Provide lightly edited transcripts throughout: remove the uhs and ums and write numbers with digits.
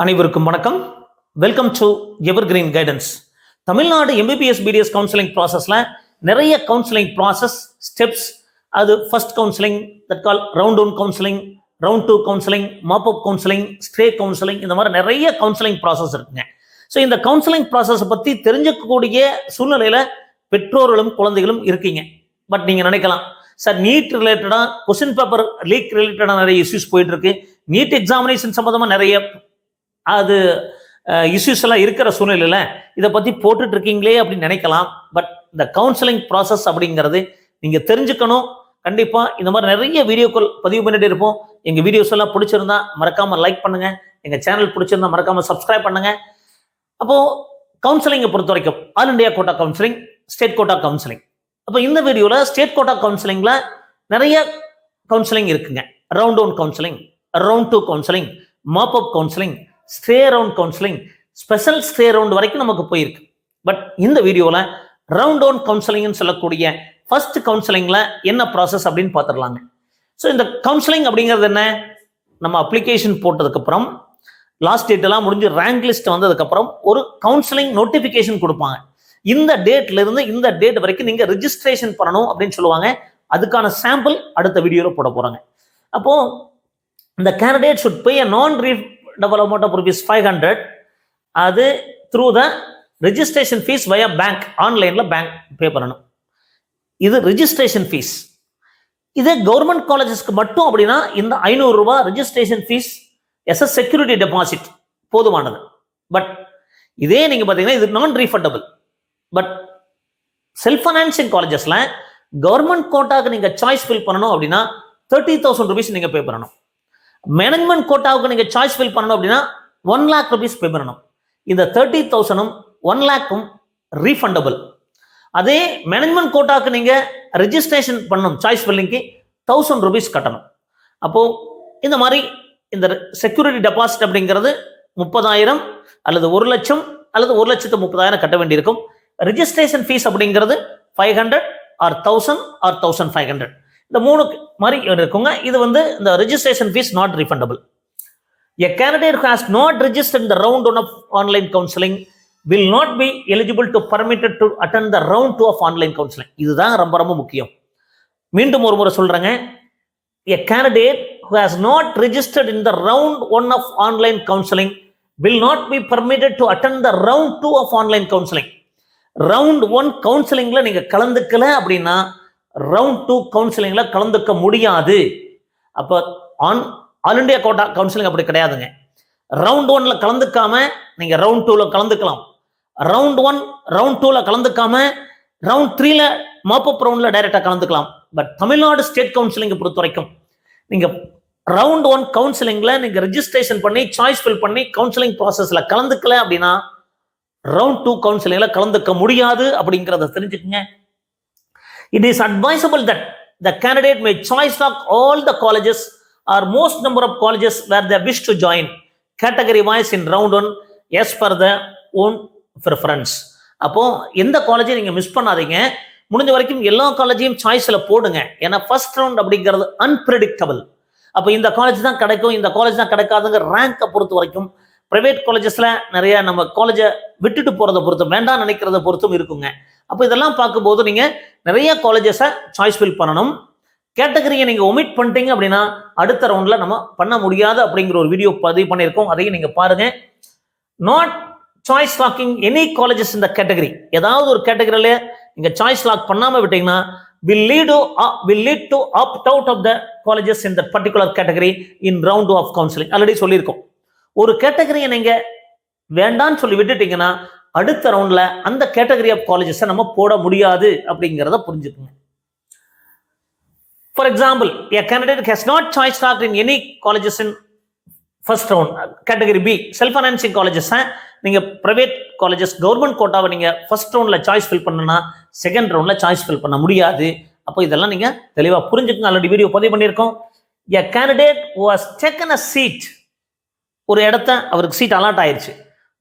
அனைவருக்கும் வணக்கம். Welcome to evergreen guidance. Tamil Nadu MBBS BDS counselling ப்ராசஸில் நிறைய கவுன்சிலிங் ப்ராசஸ் ஸ்டெப்ஸ். அது first counselling, that call round one counselling, round two counselling, mop up counselling, stray counselling, இந்த மாதிரி நிறைய counselling process இருக்குங்க. ஸோ இந்த கவுன்சிலிங் ப்ராசஸை பற்றி தெரிஞ்சுக்கக்கூடிய சூழ்நிலையில் பெற்றோர்களும் குழந்தைகளும் இருக்கீங்க. பட் நீங்கள் நினைக்கலாம், சார் நீட் ரிலேட்டடாக கொஸ்டின் பேப்பர் லீக் ரிலேட்டடாக நிறைய இஷ்யூஸ் போயிட்டு இருக்கு, நீட் எக்ஸாமினேஷன் சம்மந்தமாக நிறைய அது இஷ்யூஸ் எல்லாம் இருக்கிற சூழ்நிலையில் இதை பற்றி போட்டுட்டு இருக்கீங்களே அப்படின்னு நினைக்கலாம். பட் இந்த கவுன்சிலிங் ப்ராசஸ் அப்படிங்கிறது நீங்கள் தெரிஞ்சுக்கணும். கண்டிப்பாக இந்த மாதிரி நிறைய வீடியோக்கள் பதிவு பண்ணிட்டு இருப்போம். எங்கள் வீடியோஸ் எல்லாம் பிடிச்சிருந்தா மறக்காமல் லைக் பண்ணுங்க, எங்கள் சேனல் பிடிச்சிருந்தா மறக்காமல் சப்ஸ்கிரைப் பண்ணுங்க. அப்போது கவுன்சிலிங்கை பொறுத்த வரைக்கும் all India quota counselling, state quota counselling. அப்போ இந்த வீடியோவில் ஸ்டேட் கோட்டா கவுன்சிலிங்கில் நிறைய கவுன்சிலிங் இருக்குங்க. Round one counselling, round two counselling, mop up counselling, stay round counselling, special stay round வரைக்கும் நமக்கு போயிருக்கு. பட் இந்த வீடியோவில் ரவுண்ட் ஒன் கவுன்சிலிங்னு சொல்லக்கூடிய ஃபர்ஸ்ட் கவுன்சிலிங்கில் என்ன ப்ராசஸ் அப்படின்னு பார்த்துடலாங்க. ஸோ இந்த கவுன்சிலிங் அப்படிங்கிறது என்ன? நம்ம அப்ளிகேஷன் போட்டதுக்கப்புறம் லாஸ்ட் டேட் எல்லாம் முடிஞ்சு ரேங்க் லிஸ்ட் வந்ததுக்கப்புறம் ஒரு கவுன்சிலிங் நோட்டிஃபிகேஷன் கொடுப்பாங்க. இந்த டேட்ல இருந்து இந்த டேட் வரைக்கும் நீங்கள் ரிஜிஸ்ட்ரேஷன் பண்ணணும் அப்படின்னு சொல்லுவாங்க. அதுக்கான சாம்பிள் அடுத்த வீடியோவில் போட போகிறாங்க. அப்போ இந்த candidate should pay a non-refundable amount of rupees 500. அது through the registration fees via bank, ஆன்லைனில் பேங்க் பே பண்ணணும். இது ரெஜிஸ்ட்ரேஷன் ஃபீஸ். இதே கவர்மெண்ட் காலேஜஸ்க்கு மட்டும் அப்படின்னா இந்த 500 ரூபாய் registration fees as a security deposit போதுமானது. பட் இதே நீங்கள் பார்த்தீங்கன்னா இது non refundable. But self financing காலேஜஸில் கவர்மெண்ட் கோட்டாவுக்கு நீங்கள் சாய்ஸ் ஃபில் பண்ணணும் அப்படின்னா 30,000 rupees நீங்கள் பே பண்ணணும். மேனேஜ்மெண்ட் கோட்டாவுக்கு நீங்கள் சாய்ஸ் ஃபில் பண்ணணும் அப்படின்னா 1 lakh rupees பே பண்ணணும். இந்த 30,000 1 lakh ரீஃபண்டபிள். அதே மேனேஜ்மெண்ட் கோட்டாவுக்கு நீங்கள் ரெஜிஸ்ட்ரேஷன் பண்ணணும் சாய்ஸ் ஃபில்லிங்க்கு 1000 rupees கட்டணும். அப்போது இந்த மாதிரி இந்த செக்யூரிட்டி டெபாசிட் அப்படிங்கிறது 30,000 அல்லது 1 லட்சம் அல்லது 1,30,000 கட்ட வேண்டியிருக்கும். ரெஜிஸ்ட்ரேஷன் ஃபீஸ் அப்படிங்கிறது 500 ஆர் 1000 ஆர் 1500. இந்த மூணு மாதிரி இருக்குங்க. இது வந்து இந்த registration fees not refundable. A candidate who has not registered in the round 1 of online counseling will not be eligible to permitted to attend the round 2 of online counseling. இதுதான் ரொம்ப ரொம்ப முக்கியம். மீண்டும் ஒரு முறை சொல்றேங்க. A candidate who has not registered in the round 1 of online counseling will not be permitted to attend the round 2 of online counseling. Round 1 கவுன்சிலிங்ல நீங்க கலந்துக்கல அப்படின்னா ரவுண்ட் 2 கவுன்சிலிங்ல கலந்துக்க முடியாது. அப்போ ஆல் இண்டியா கோட்டா கவுன்சிலிங் அப்படி கிடையாதுங்க. ரவுண்ட் 1ல கலந்துக்காம நீங்க ரவுண்ட் 2ல கலந்துக்கலாம். ரவுண்ட் 1 ரவுண்ட் 2ல கலந்துக்காம ரவுண்ட் 3ல மாப் அப் ரவுண்ட்ல டைரக்டா கலந்துக்கலாம். பட் தமிழ்நாடு ஸ்டேட் கவுன்சிலிங் பொறுத்த வரைக்கும் நீங்க ரவுண்ட் 1 கவுன்சிலிங்ல நீங்க ரெஜிஸ்ட்ரேஷன் பண்ணி சாய்ஸ் ஃபில் பண்ணி கவுன்சிலிங் ப்ராசஸ்ல கலந்துக்கல அப்படின்னா ரவுண்ட் 2 கவுன்சிலிங்ல கலந்துக்க முடியாது அப்படிங்கிறத தெரிஞ்சுக்கங்க. It is advisable that the candidate may choice lock all the colleges or most number of colleges where they wish to join category wise in round 1 as per the own preference. அப்போ எந்த காலேஜை நீங்க miss பண்ணாதீங்க. முடிஞ்ச வரைக்கும் எல்லா காலேஜையும் சாய்ஸ்ல போடுங்க. ஏன்னா ஃபர்ஸ்ட் ரவுண்ட் அப்படிங்கிறது அன்பிரடிக்டபிள். அப்போ இந்த காலேஜ் தான் கிடைக்கும், இந்த காலேஜ் தான் கிடைக்காதுங்க. ரேங்கை பொறுத்த வரைக்கும் பிரைவேட் காலேஜஸ்ல நிறைய நம்ம காலேஜை விட்டுட்டு போறதை பொறுத்தும் வேண்டாம் நினைக்கிறத பொறுத்தும் இருக்குங்க. அப்போ இதெல்லாம் பார்க்கும்போது நீங்க நிறைய காலேஜஸை சாய்ஸ் ஃபில் பண்ணணும். கேட்டகரியை நீங்க ஒமிட் பண்ணிட்டீங்க அப்படின்னா அடுத்த ரவுண்ட்ல நம்ம பண்ண முடியாது அப்படிங்கிற ஒரு வீடியோ பதிவு பண்ணியிருக்கோம். அதையும் நீங்க பாருங்க. Not choice locking any colleges இந்த கேட்டகரி, ஏதாவது ஒரு கேட்டகரியில நீங்க சாய்ஸ் லாக் பண்ணாம விட்டீங்கன்னா will lead to opt out of the colleges in that particular category in round 2 of counseling. Already சொல்லியிருக்கோம். ஒரு கேட்டகரியை நீங்க வேண்டான்னு சொல்லி விட்டுட்டீங்கன்னா அடுத்த ரவுண்ட்ல அந்த கேட்டகரி ஆஃப் காலேஜஸை நம்ம போட முடியாது அப்படிங்கிறத புரிஞ்சுக்கோங்க. For example, a candidate has not choice locked in any colleges in first round category B self financing colleges. நீங்க பிரைவேட் காலேஜஸ் கவர்மெண்ட் கோட்டாவை நீங்க ஃபர்ஸ்ட் ரவுண்ட்ல சாய்ஸ் ஃபில் பண்ணனா செகண்ட் ரவுண்ட்ல சாய்ஸ் ஃபில் பண்ண முடியாது. அப்போ இதெல்லாம் நீங்க தெளிவா புரிஞ்சுக்கங்க. ஆல்ரெடி வீடியோ பதிவு பண்ணியிருக்கோம். a candidate who has taken a seat, ஒரு இடத்த அவருக்கு சீட் அலாட் ஆயிடுச்சு,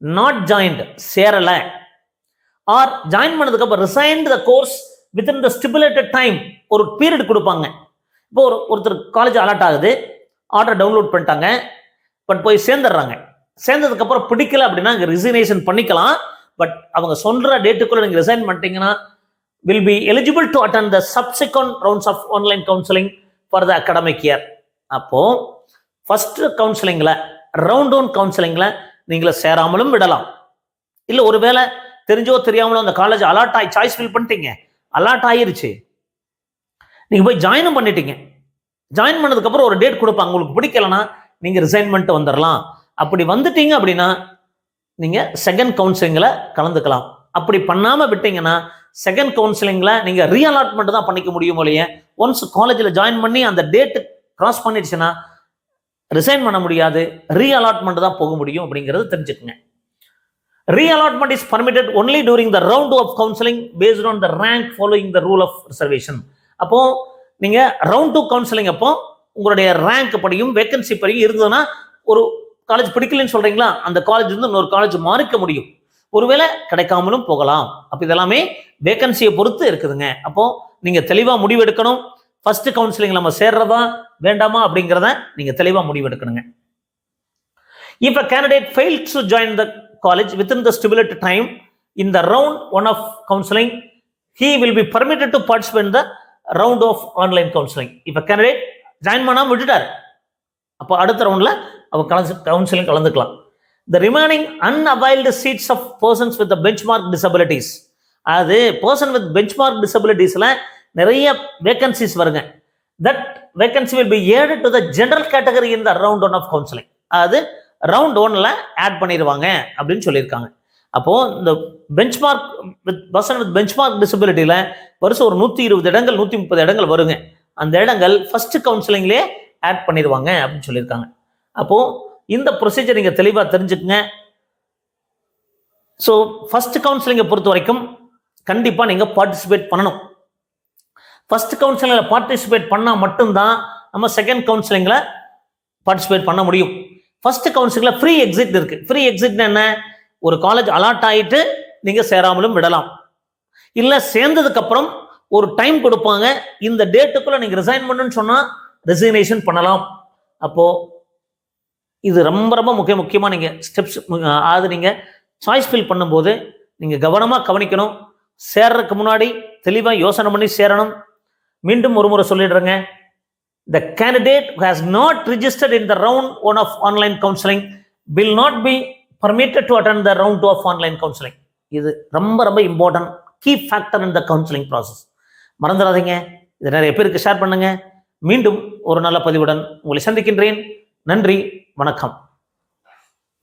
நாட் ஜாயின்ட் சேரல, ஆர் ஜாயின் பண்ணதுக்கு அப்புறம் resigned the course within the stipulated time, ஒரு பீரியட் கொடுப்பாங்க. இப்போ ஒருத்தர் காலேஜ் அலாட் ஆகுது, ஆர்டர் டவுன்லோட் பண்ணிட்டாங்க, பட் போய் சேர்ந்துடுறாங்க. சேர்ந்ததுக்கு அப்புறம் பிடிக்கல அப்படின்னா ரிசைனேஷன் பண்ணிக்கலாம். பட் அவங்க சொல்ற டேட்டுக்குள்ள நீங்க ரிசைன் பண்ணிட்டீங்கன்னா will be eligible to attend the subsequent rounds of online counseling for the academic year. அப்போ ஃபர்ஸ்ட் கவுன்சிலிங்ல ரவுண்ட் ஒன் கவுன்சிலிங்ல நீங்கள சேராமலும் விடலாம். இல்ல ஒருவேளை தெரிஞ்சோ தெரியாமலோ அந்த காலேஜ் அலாட் ஆகி சாய்ஸ் ஃபில் பண்ணிட்டீங்க, அலாட் ஆயிருச்சு, நீங்க போய் ஜாயினும் பண்ணிட்டீங்க. ஜாயின் பண்ணதுக்கு அப்புறம் ஒரு டேட் கொடுப்பாங்க, உங்களுக்கு பிடிக்கலன்னா நீங்க ரிசைன் பண்ணிட்டு வந்துடலாம். அப்படி வந்துட்டீங்க அப்படின்னா நீங்க செகண்ட் கவுன்சிலிங்ல கலந்துக்கலாம். அப்படி பண்ணாம விட்டீங்கன்னா செகண்ட் கவுன்சிலிங்ல நீங்க ரீஅலாட்மெண்ட் தான் பண்ணிக்க முடியும் இல்லையே. ஒன்ஸ் காலேஜில் ஜாயின் பண்ணி அந்த டேட் கிராஸ் பண்ணிடுச்சுன்னா ரிசைன் பண்ண முடியாது, ரீஅலாட்மெண்ட் தான் போக முடியும் அப்படிங்கிறது தெரிஞ்சுக்கங்க. Reallotment is permitted only during the round of counseling based on the rank following the rule of reservation. அப்போ நீங்க ரவுண்ட் 2 கவுன்சிலிங் அப்போ உங்களுடைய ரேங்க் படியும் வேகன்சி படியும் இருந்ததுன்னா ஒரு காலேஜ் பிடிக்கலன்னு சொல்றீங்களா, அந்த காலேஜ் வந்து இன்னொரு காலேஜ் மாறிக்க முடியும், ஒருவேளை கிடைக்காமலும் போகலாம். அப்ப இதெல்லாமே வேகன்சியை பொறுத்து இருக்குதுங்க. அப்போ நீங்க தெளிவா முடிவெடுக்கணும். ஃபர்ஸ்ட் கவுன்சிலிங் நம்ம சேர்றதா வேண்டாமா அப்படிங்கிறத நீங்க தெளிவா முடிவெடுக்கணுங்க. If a candidate fails to join the college within the stipulated time in the round 1 of counseling, he will be permitted to participate in the round of online counseling. If a candidate join பண்ணாம விட்டுட்டார், அப்போ அடுத்த ரவுண்ட்ல அவ counselling கலந்துக்கலாம். The remaining unavailed seats of persons with the benchmark disabilities, அது person with benchmark disabilitiesல நிறைய vacancies வருங்க. That vacancy will be added to the general category in the round 1 of counseling. அது ரவுண்ட் 1ல ஆட் பண்ணிடுவாங்க அப்படின்னு சொல்லியிருக்காங்க. அப்போ இந்த benchmark with person with benchmark டிசபிலிட்டியில வருஷம் ஒரு 120 இடங்கள் 130 இடங்கள் வருங்க. அந்த இடங்கள் ஃபர்ஸ்ட் கவுன்சிலிங்லேயே ஆட் பண்ணிடுவாங்க அப்படின்னு சொல்லியிருக்காங்க. அப்போ இந்த ப்ரொசீஜர் நீங்க தெளிவா தெரிஞ்சுக்கங்க. ஸோ ஃபர்ஸ்ட் கவுன்சிலிங்கை பொறுத்த வரைக்கும் கண்டிப்பா நீங்க பார்ட்டிசிபேட் பண்ணணும். ஃபர்ஸ்ட் கவுன்சிலிங்ல பார்ட்டிசிபேட் பண்ணா மட்டும்தான் நம்ம செகண்ட் கவுன்சிலிங்ல பார்ட்டிசிபேட் பண்ண முடியும். ஃபர்ஸ்ட் கவுன்சிலிங்ல ஃப்ரீ எக்ஸிட் இருக்கு. ஃப்ரீ எக்ஸிட் என்ன, ஒரு காலேஜ் அலாட் ஆயிட்டு நீங்க சேராமலும் விடலாம், இல்ல சேர்ந்ததுக்கு அப்புறம் ஒரு டைம் கொடுப்பாங்க, இந்த டேட்டுக்குள்ள நீங்க ரிசைன் பண்ணுன்னு சொன்னா ரெசிக்னேஷன் பண்ணலாம். அப்போ இது ரொம்ப ரொம்ப முக்கியமா நீங்க ஸ்டெப்ஸ், அது நீங்க சாய்ஸ் ஃபில் பண்ணும்போது நீங்க கவனமா கவனிக்கணும். சேர்றதுக்கு முன்னாடி தெளிவா யோசனை பண்ணி சேரணும். மீண்டும் ஒரு முறை சொல்லிடுறேங்க, the candidate who has not registered in the round 1 of online counseling will not be permitted to attend the round 2 of online counseling. இது ரொம்ப ரொம்ப important key factor in the counselling process. மறந்துடாதீங்க. இதை நிறைய பேருக்கு ஷேர் பண்ணுங்க. மீண்டும் ஒரு நல்ல பதிவுடன் உங்களை சந்திக்கின்றேன். நன்றி, வணக்கம்.